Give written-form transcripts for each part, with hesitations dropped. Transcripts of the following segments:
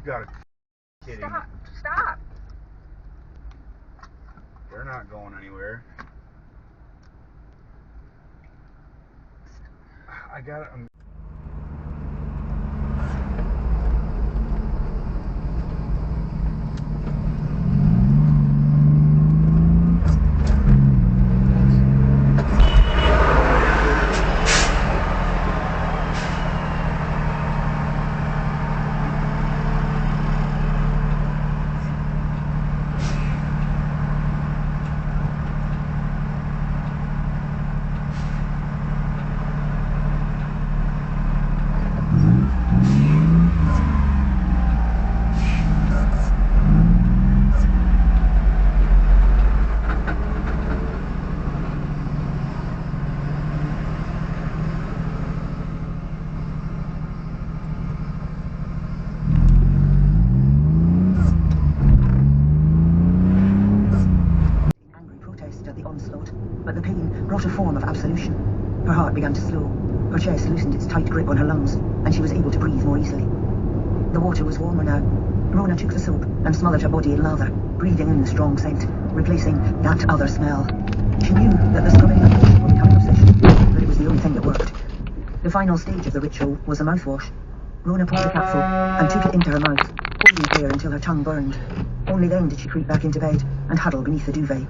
gotta kidding me. Stop. They're not going anywhere. I got it. At the onslaught, but the pain brought a form of absolution. Her heart began to slow, her chest loosened its tight grip on her lungs, and she was able to breathe more easily. The water was warmer now. Rhona took the soap and smothered her body in lather, breathing in the strong scent, replacing that other smell. She knew that the scrubbing and washing would become an obsession, but it was the only thing that worked. The final stage of the ritual was a mouthwash. Rhona poured the capsule and took it into her mouth, holding it there until her tongue burned. Only then did she creep back into bed and huddle beneath the duvet.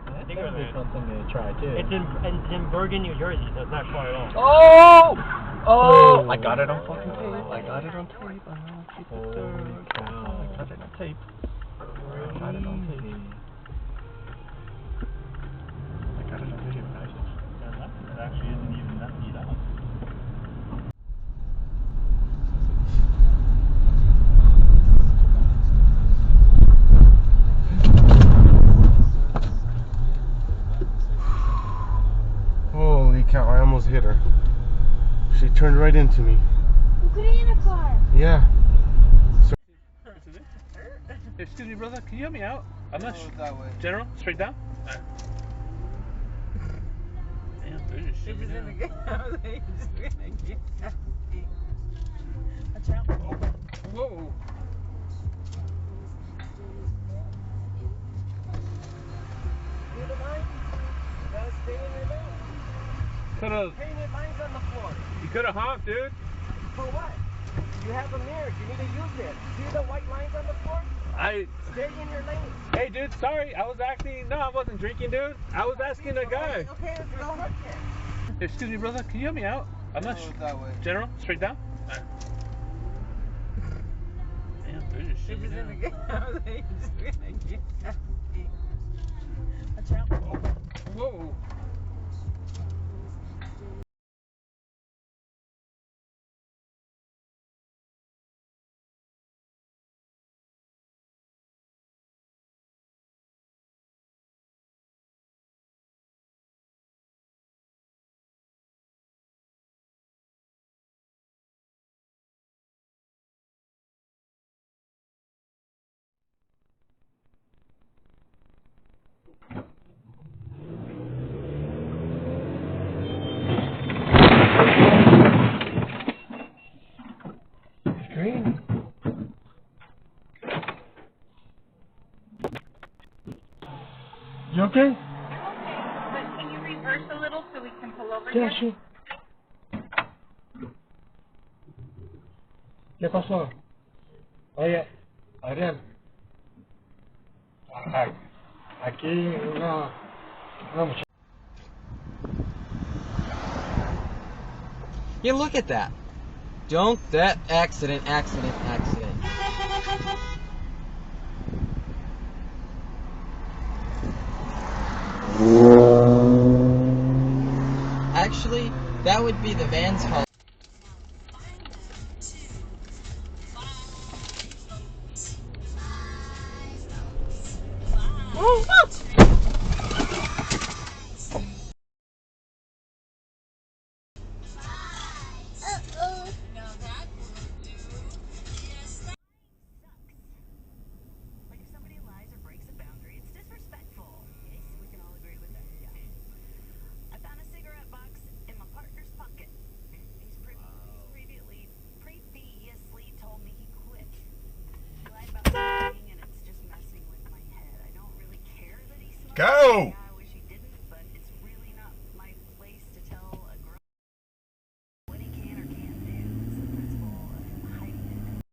I think it's something to try too. It's in Bergen, New Jersey, so it's not far at all. Oh! I got it on fucking tape. I got it on tape. I know. Keep it there. I got it on tape. I got it on tape. I got it on video, guys. Yeah, that actually isn't even that neat up. Holy cow, I almost hit her. She turned right into me. We're getting in a car. Yeah. Excuse me, brother, can you help me out? I'm not sure. That way. General, straight down? Damn, they're just shooting Whoa. Could've. Painted lines on the floor. You could've honked, dude. For what? You have a mirror. You need to use it. See the white lines on the floor? Stay in your lane. Hey, dude, sorry. I wasn't drinking, dude. I was asking a guy. Okay, let's go. Excuse me, brother, can you help me out? I'm not sure. That way. General, straight down? Damn, they're just shooting Whoa. You okay? Okay, but can you reverse a little so we can pull over Yeah, here? sure. ¿Qué pasó? Oye, Adrián. Aquí una muchacha. Yeah, look at that. Don't that accident. Actually, that would be the van's fault. Like if somebody lies or breaks a boundary, it's disrespectful. Yes, we can all agree with that. Yeah. I found a cigarette box in my partner's pocket. He's previously told me he quit. He lied about smoking, and it's just messing with my head. I don't really care that he smokes. Go! Yeah, I wish he didn't, but it's really not my place to tell a grown what he can or can't do. It's the principle of him hiding it.